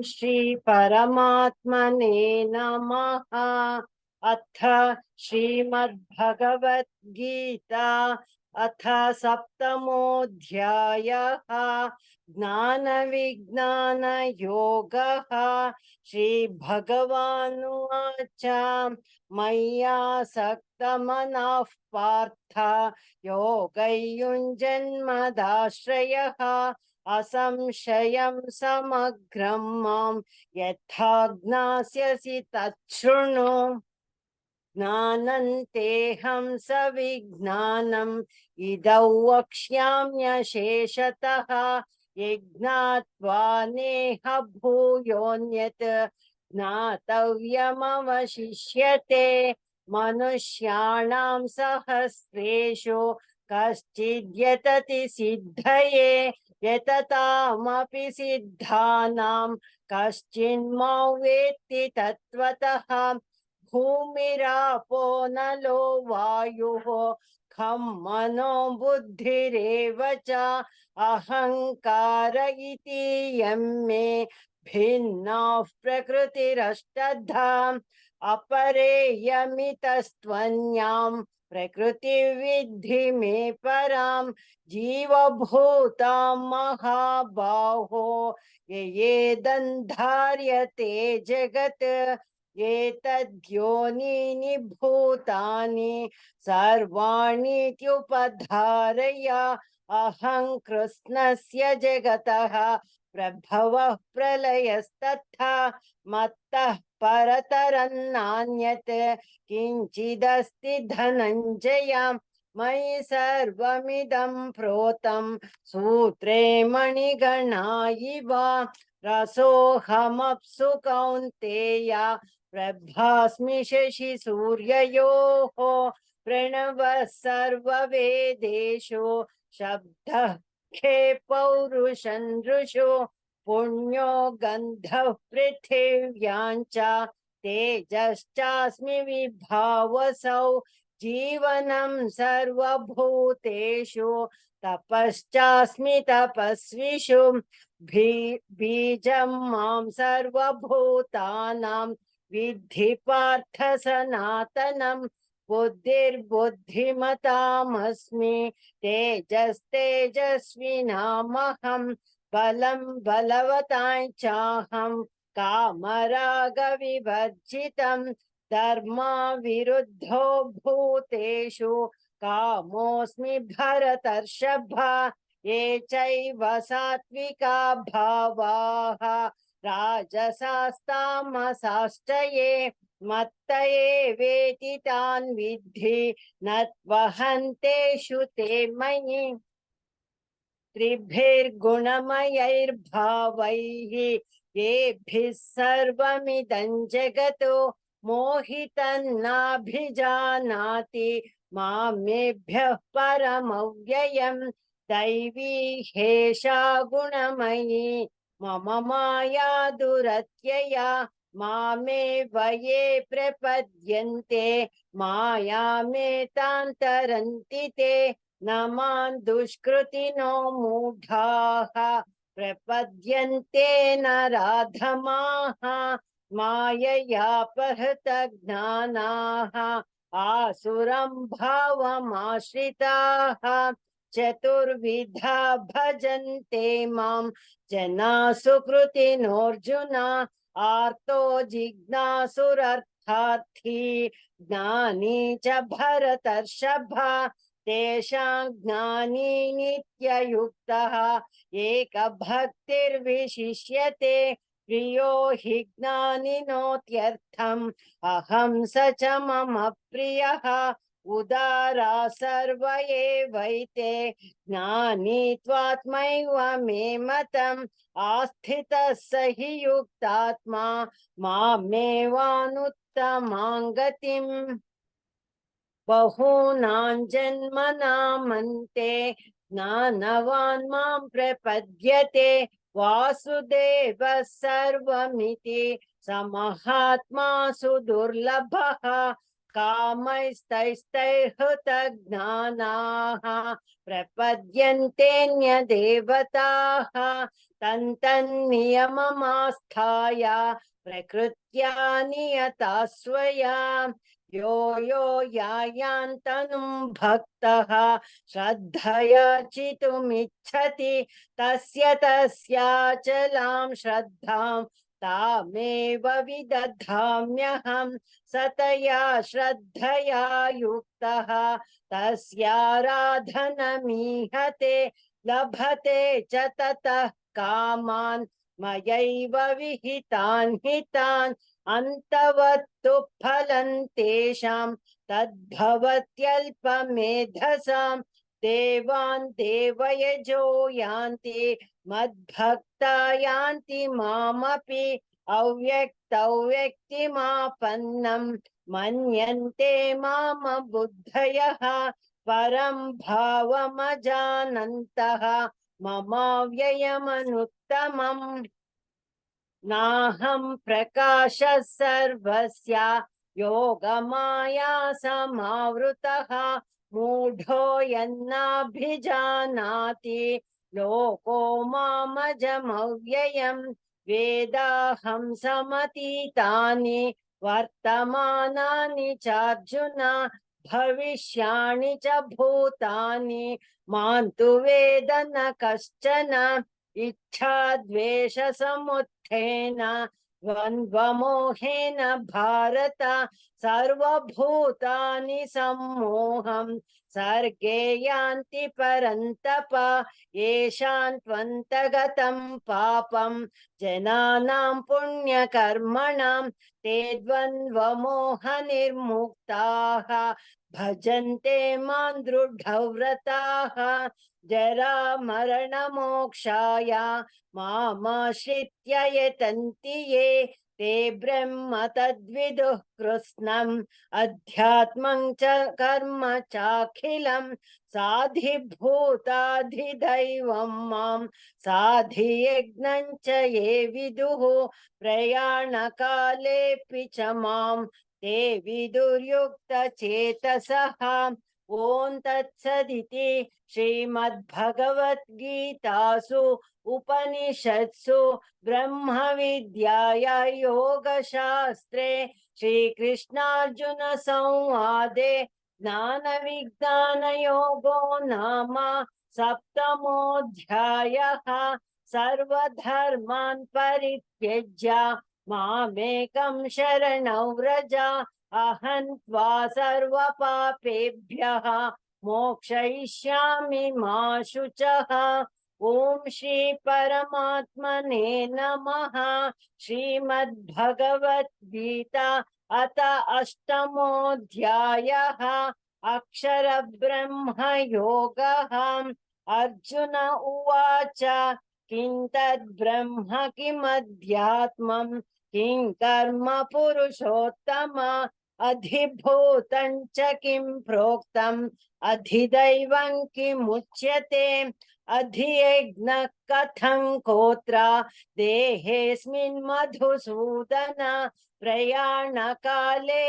श्री परमात्मने नमः। अथ श्रीमद्भगवद्गीता अथ सप्तमोऽध्यायः ज्ञानविज्ञानयोगः। श्रीभगवानुवाच मय्यासक्तमनः पार्थ योगयुञ्जन्मदाश्रयः असंशयं समग्रं मां यथा ज्ञास्यसि तच्छृणु। ज्ञानन्तेऽहं सविज्ञानम् इदौ वक्ष्याम्यशेषतः यज्ञात्वा नेह भूयोऽन्यत् ज्ञातव्यमवशिष्यते। मनुष्याणां सहस्रेषु कश्चिद्यतति सिद्धये यततामपि सिद्धानां कश्चिन्मां वेत्ति तत्त्वतः। भूमिरापो नलो वायुः खं मनो बुद्धिरेव च अहङ्कार इति यं मे भिन्नाः प्रकृतिरष्टधा। अपरेयमितस्त्वन्यां प्रकृतिविद्धि मे परां जीवभूतां महाबाहो येदन्धार्यते जगत्। एतद्योनीनि भूतानि सर्वाणीत्युपधारय अहं कृष्णस्य जगतः प्रभवः प्रलयस्तथा मत्तः परतरन्नान्यत् किञ्चिदस्ति धनञ्जय। मयि सर्वमिदं प्रोतं सूत्रे मणिगणा इव रसोऽहमप्सु कौन्तेय प्रभास्मि शशिसूर्ययोः। प्रणवः सर्ववेदेषु शब्दः खे पौरुषन्दृषु पुण्यो गन्धः पृथिव्यां च तेजश्चास्मि विभावसौ। जीवनं सर्वभूतेषु तपश्चास्मि तपस्विषु बीजं मां सर्वभूतानां विद्धि पार्थ सनातनं। बुद्धिर्बुद्धिमतामस्मि तेजस्तेजस्विनामहं बलं बलवतां चाहं कामरागविवर्जितं। धर्माविरुद्धो भूतेषु कामोऽस्मि भरतर्षभ। ये चैव सात्विका भावाः राजसास्तामसाश्च ये मत्त एवेति तान् विद्धि न त्वहन्तेषु ते मयि। त्रिभिर्गुणमयैर्भावैः येभिः सर्वमिदं जगतो मोहितन्नाभिजानाति मामेभ्यः परमव्ययम्। दैवी ह्येषा गुणमयी मम माया दुरत्यया मामेव ये प्रपद्यन्ते मायामेतां तरन्ति ते। न मां दुष्कृतिनो मूढाः प्रपद्यन्ते नराधमाः माययापहृतज्ञानाः आसुरं भावमाश्रिताः। चतुर्विधा भजन्ते मां जनाः सुकृतिनोऽर्जुन। आर्तो जिज्ञासुरर्थार्थी ज्ञानी च भरतर्षभ। तेषां ज्ञानी नित्ययुक्तः एकभक्तिर्विशिष्यते। प्रियो हि ज्ञानिनोत्यर्थम् अहं स च मम प्रियः। उदारा सर्व एवैते ज्ञानी त्वात्मैव मे मतम् आस्थितः स हि युक्तात्मा मामेवानुत्तमां गतिम्। बहूनां जन्मनामन्ते ज्ञानवान् मां प्रपद्यते वासुदेवः सर्वमिति स महात्मा सुदुर्लभः। कामैस्तैस्तैर्हृतज्ञानाः प्रपद्यन्तेऽन्यदेवताः तन्तन्नियममास्थाय प्रकृत्या नियता स्वया यो यो यायान्तनुं भक्तः श्रद्धया चितुमिच्छति तस्य तस्याचलां श्रद्धां तामेव विदधाम्यहं सतया श्रद्धया युक्तः तस्याराधनमीहते लभते च ततः कामान् मयैव विहितान् हितान् अन्तवत्तु फलं तेषां तद्भवत्यल्पमेधसां देवान् देवयजो यान्ति मद्भक्ता यान्ति मामपि अव्यक्तव्यक्तिमापन्नं मन्यन्ते माम बुद्धयः परं भावमजानन्तः ममाव्ययमनुत्तमम् नाहं प्रकाशः सर्वस्य योगमाया समावृतः मूढो यन्नाभिजानाति लोको मामजमव्ययम् वेदाहं समतीतानि वर्तमानानि चार्जुन भविष्याणि च भूतानि मां तु वेद न कश्चन इच्छा द्वेष समुत्थेन द्वन्द्वमोहेन भारत सर्वभूतानि सम्मोहं सर्गे यान्ति परन्तप येषां त्वन्तगतं पापं जनानां पुण्यकर्मणां ते द्वन्द्वमोहनिर्मुक्ताः भजन्ते मां दृढव्रताः जरामरणमोक्षाय मामाश्रित्य यतन्ति ये ते ब्रह्म तद्विदुः कृत्स्नम् अध्यात्मं च कर्म चाखिलं साधिभूताधिदैवं मां साधियज्ञं च ये विदुः प्रयाणकालेऽपि च मां ते विदुर्युक्तचेतसः ॐ तत्सदिति श्रीमद्भगवद्गीतासु उपनिषत्सु ब्रह्मविद्याया योगशास्त्रे श्रीकृष्णार्जुन संवादे ज्ञानविज्ञानयोगो नाम सप्तमोऽध्यायः सर्वधर्मान् परित्यज्य मामेकं शरणं व्रज अहं त्वा सर्वपापेभ्यः मोक्षयिष्यामि मा शुचः ॐ श्री परमात्मने नमः श्रीमद्भगवद्गीता अथ अष्टमोऽध्यायः अक्षरब्रह्म योगः अर्जुन उवाच किं तद्ब्रह्म किमध्यात्मं किं कर्म पुरुषोत्तम अधिभूतं च किं प्रोक्तम् अधिदैवं किमुच्यते अधियज्ञः कथं कोत्र देहेऽस्मिन् मधुसूदन प्रयाणकाले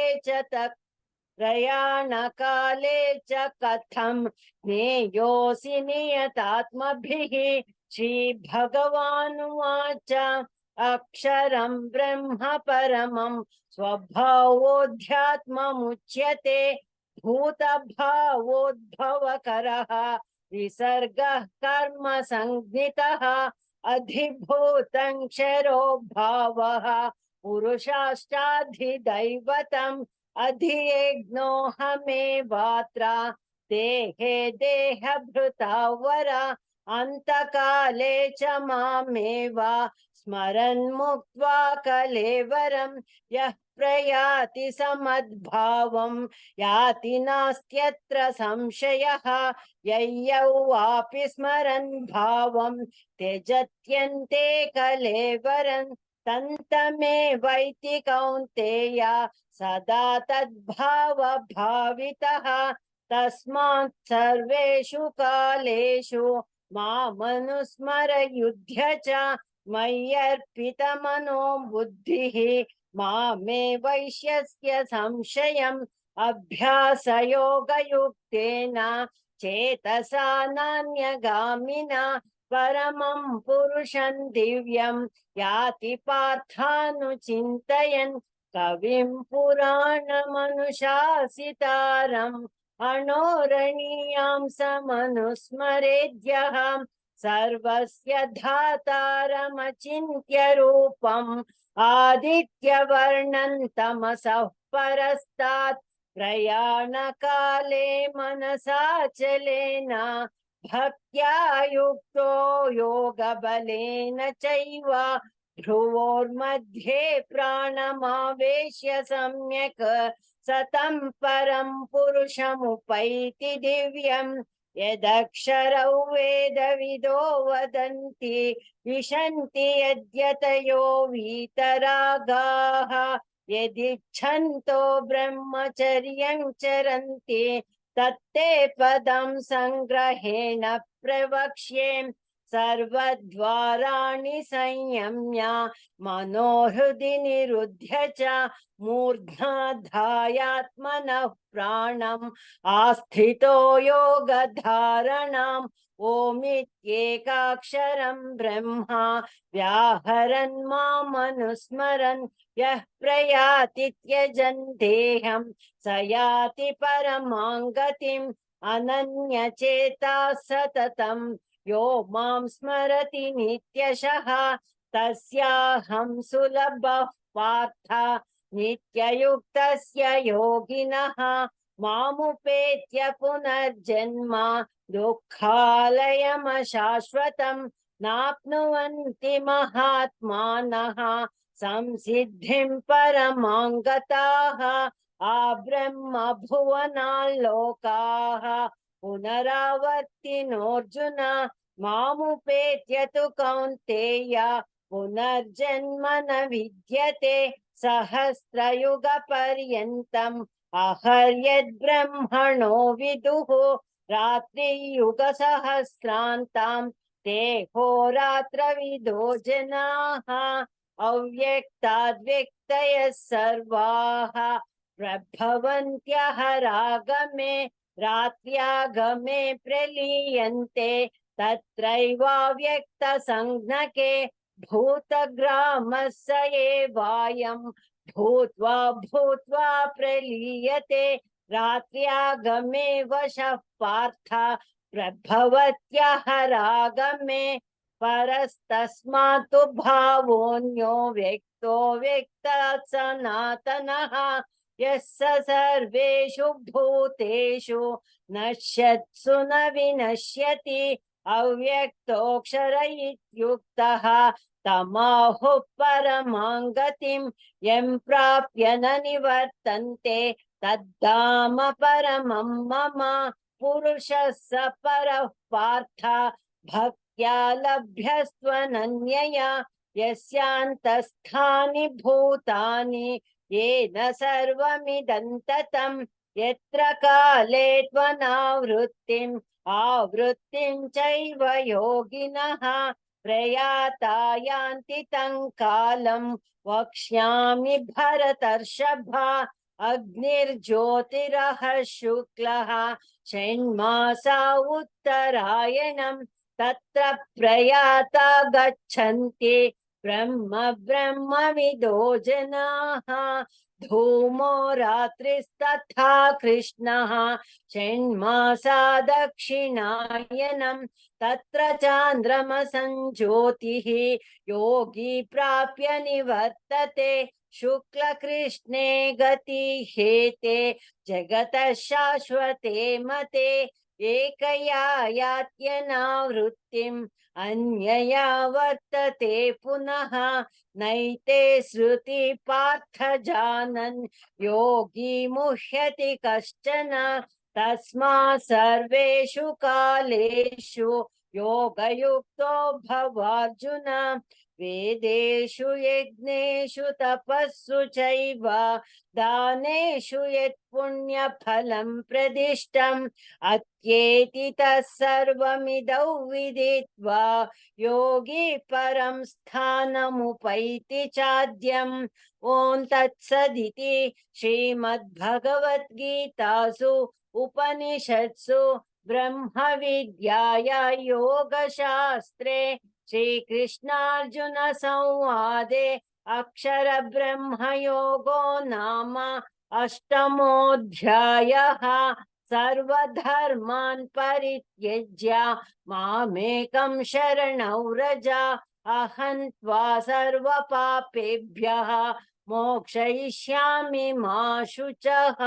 च कथं ज्ञेयोऽसि नियतात्मभिः श्रीभगवानुवाच अक्षरं ब्रह्म परमं स्वभावोऽध्यात्ममुच्यते भूतभावोद्भवकरः विसर्गः कर्म संज्ञितः अधिभूतं क्षरो भावः पुरुषाश्चाधिदैवतम् अधियज्ञोऽहमेवात्र देहे देहभृतावर अन्तकाले च मामेव स्मरन् मुक्त्वा कलेवरं यः प्रयाति समद्भावं याति नास्त्यत्र संशयः यय्यौ वापि स्मरन् भावं त्यजत्यन्ते कलेवरं तन्तमेवैति कौन्तेय सदा तद्भावभावितः तस्मात् सर्वेषु कालेषु मामनुस्मर युध्य च मय्यर्पितमनो बुद्धिः मामे वैश्यस्य संशयम् अभ्यासयोगयुक्तेन चेतसा नान्यगामिना परमं पुरुषं दिव्यं याति पार्थानुचिन्तयन् कविं पुराणमनुशासितारम् अणोरणीयां समनुस्मरेद्यः सर्वस्य धातारमचिन्त्य रूपम् आदित्यवर्णं तमसः परस्तात् प्रयाणकाले मनसाचलेन भक्त्या युक्तो योगबलेन चैव भ्रुवोर्मध्ये प्राणमावेश्य सम्यक् सतं परं पुरुषमुपैति दिव्यम् यदक्षरौ वेदविदो वदन्ति विशन्ति यद्यतयो वीतरागाः यदिच्छन्तो ब्रह्मचर्यं चरन्ति तत्ते पदं संग्रहेण प्रवक्ष्ये सर्वद्वाराणि संयम्य मनोहृदि निरुध्य च मूर्ध्नाधायात्मनः प्राणम् आस्थितो योगधारणाम् ओमित्येकाक्षरं ब्रह्मा व्याहरन् मामनुस्मरन् यः प्रयाति त्यजन् देहं स याति परमां गतिम् अनन्यचेताः सततं यो मां स्मरति नित्यशः तस्याहं सुलभः पार्थ नित्ययुक्तस्य योगिनः मामुपेत्य पुनर्जन्म दुःखालयमशाश्वतं नाप्नुवन्ति महात्मानः संसिद्धिं परमां गताः आब्रह्म भुवनाल्लोकाः पुनरावर्तिनोऽर्जुन मामुपेत्य तु कौन्तेय पुनर्जन्म न विद्यते सहस्रयुगपर्यन्तम् अहर्यद्ब्रह्मणो विदुः रात्रियुगसहस्रान्तां ते होरात्रविदो जनाः अव्यक्ताद्व्यक्तयः सर्वाः प्रभवन्त्यहरागमे रात्र्यागमे प्रलीयन्ते तत्रैवाव्यक्तसंज्ञके भूतग्रामः स एवायं भूत्वा भूत्वा प्रलीयते रात्र्यागमे वशः पार्थ प्रभवत्यहरागमे परस्तस्मात् भावोऽन्यो व्यक्तो व्यक्तात् सनातनः यः स सर्वेषु भूतेषु नश्यत्सु न विनश्यति अव्यक्तोऽक्षर इत्युक्तः तमाहुः परमां गतिं यं प्राप्य न निवर्तन्ते तद्धाम परमं मम पुरुषः स परः पार्थ भक्त्या लभ्यस्त्वनन्यया यस्यान्तस्थानि भूतानि येन सर्वमिदं ततं यत्र काले त्वनावृत्तिम् आवृत्तिं चैव योगिनः प्रयाता यान्ति तं कालं वक्ष्यामि भरतर्षभ अग्निर्ज्योतिरः शुक्लः षण्मासा उत्तरायणं तत्र प्रयाता गच्छन्ति ब्रह्म ब्रह्मविदो जनाः धूमो रात्रिस्तथा कृष्णः षण्मासा दक्षिणायनं तत्र चान्द्रमसञ्ज्योतिः योगी प्राप्य निवर्तते शुक्लकृष्णे गतिहेते जगतः शाश्वते मते एकया यात्यनावृत्तिम् अन्यया वर्तते पुनः नैते श्रुति पार्थ जानन् योगी मुह्यति कश्चन तस्मात् सर्वेषु कालेषु योगयुक्तो भवार्जुन वेदेषु यज्ञेषु तपस्सु चैव दानेषु यत् पुण्यफलं प्रदिष्टम् अत्येति तत्सर्वमिदौ विदित्वा योगी परं स्थानमुपैति चाद्यम् ॐ तत्सदिति श्रीमद्भगवद्गीतासु उपनिषत्सु ब्रह्मविद्याया योगशास्त्रे श्रीकृष्णार्जुन संवादे अक्षरब्रह्मयोगो नाम अष्टमोऽध्यायः। सर्वधर्मान् परित्यज्य मामेकं शरणं व्रज अहं त्वा सर्वपापेभ्यः मोक्षयिष्यामि मा शुचः।